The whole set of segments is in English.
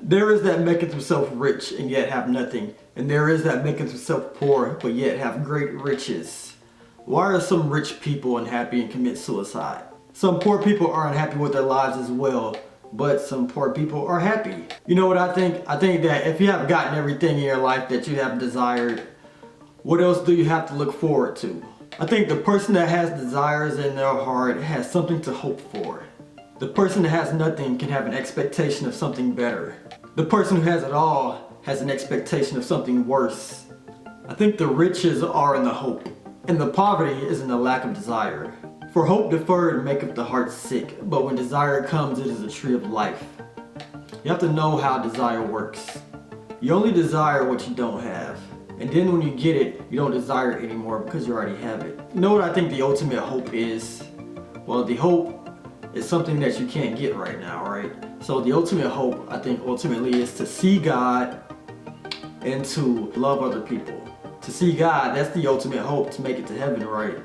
There is that making himself rich and yet have nothing. And there is that making himself poor but yet have great riches. Why are some rich people unhappy and commit suicide? Some poor people are unhappy with their lives as well, but some poor people are happy. You know what I think? I think that if you have gotten everything in your life that you have desired, what else do you have to look forward to? I think the person that has desires in their heart has something to hope for. The person that has nothing can have an expectation of something better. The person who has it all has an expectation of something worse. I think the riches are in the hope, and the poverty is in the lack of desire. For hope deferred maketh the heart sick, but when desire comes, it is a tree of life. You have to know how desire works. You only desire what you don't have. And then when you get it, you don't desire it anymore because you already have it. You know what I think the ultimate hope is? Well, the hope is something that you can't get right now, right? So the ultimate hope, I think, ultimately is to see God and to love other people. To see God, that's the ultimate hope, to make it to heaven, right?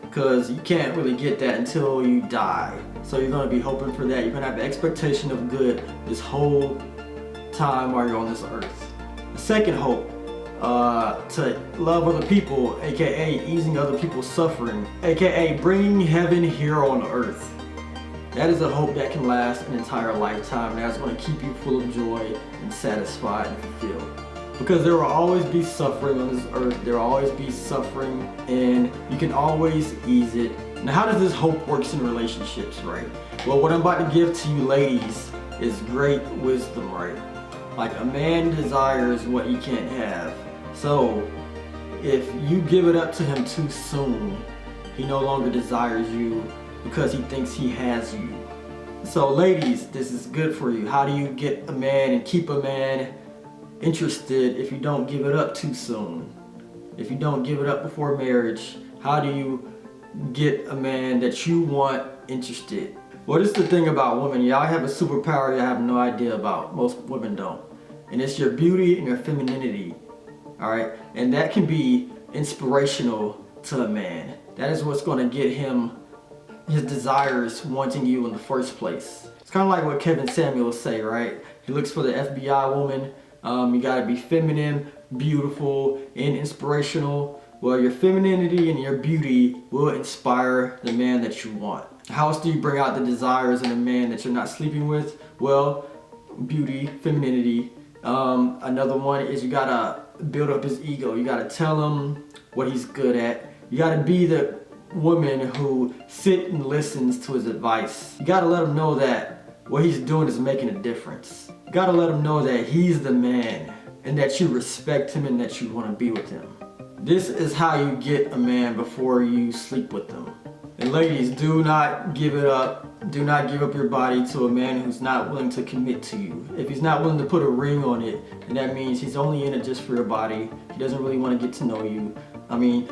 Because you can't really get that until you die. So you're going to be hoping for that. You're going to have the expectation of good this whole time while you're on this earth. The second hope, to love other people, aka easing other people's suffering, aka bringing heaven here on earth. That is a hope that can last an entire lifetime. That's going to keep you full of joy and satisfied and fulfilled. Because there will always be suffering on this earth. There will always be suffering, and you can always ease it. Now, how does this hope work in relationships, right? Well, what I'm about to give to you ladies is great wisdom, right? Like, a man desires what he can't have. So, if you give it up to him too soon, he no longer desires you because he thinks he has you. So ladies, this is good for you. How do you get a man and keep a man interested if you don't give it up too soon? If you don't give it up before marriage, how do you get a man that you want interested? Well, this is the thing about women. Y'all have a superpower y'all have no idea about. Most women don't. And it's your beauty and your femininity. Alright? And that can be inspirational to a man. That is what's going to get him his desires wanting you in the first place. It's kind of like what Kevin Samuels say, right? He looks for the FBI woman. You gotta be feminine, beautiful, and inspirational. Well, your femininity and your beauty will inspire the man that you want. How else do you bring out the desires in a man that you're not sleeping with? Well, beauty, femininity. Another one is you gotta build up his ego. You gotta tell him what he's good at. You gotta be the woman who sit and listens to his advice. You gotta let him know that what he's doing is making a difference. You gotta let him know that he's the man and that you respect him and that you want to be with him. This is how you get a man before you sleep with them. And ladies, do not give it up. Do not give up your body to a man who's not willing to commit to you. If he's not willing to put a ring on it, then that means he's only in it just for your body. He doesn't really want to get to know you. I mean,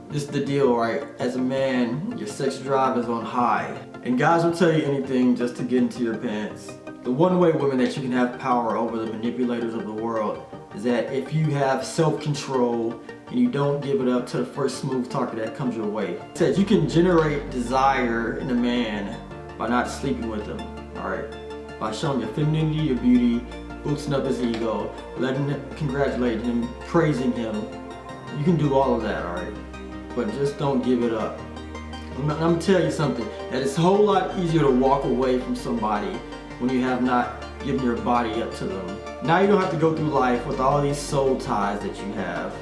this is the deal, right? As a man, your sex drive is on high. And guys will tell you anything just to get into your pants. The one way, women, that you can have power over the manipulators of the world is that if you have self-control and you don't give it up to the first smooth talker that comes your way. It says you can generate desire in a man by not sleeping with him, alright? By showing your femininity, your beauty, boosting up his ego, letting him, congratulating him, praising him. You can do all of that, alright? But just don't give it up. I'm gonna tell you something, that it's a whole lot easier to walk away from somebody when you have not given your body up to them. Now you don't have to go through life with all these soul ties that you have,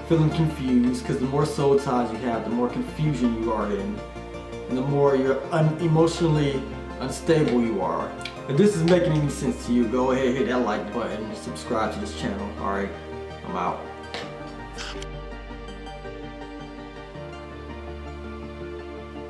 feeling confused, because the more soul ties you have, the more confusion you are in, and the more you're emotionally unstable you are. If this is making any sense to you, go ahead, hit that like button, subscribe to this channel, alright? I'm out.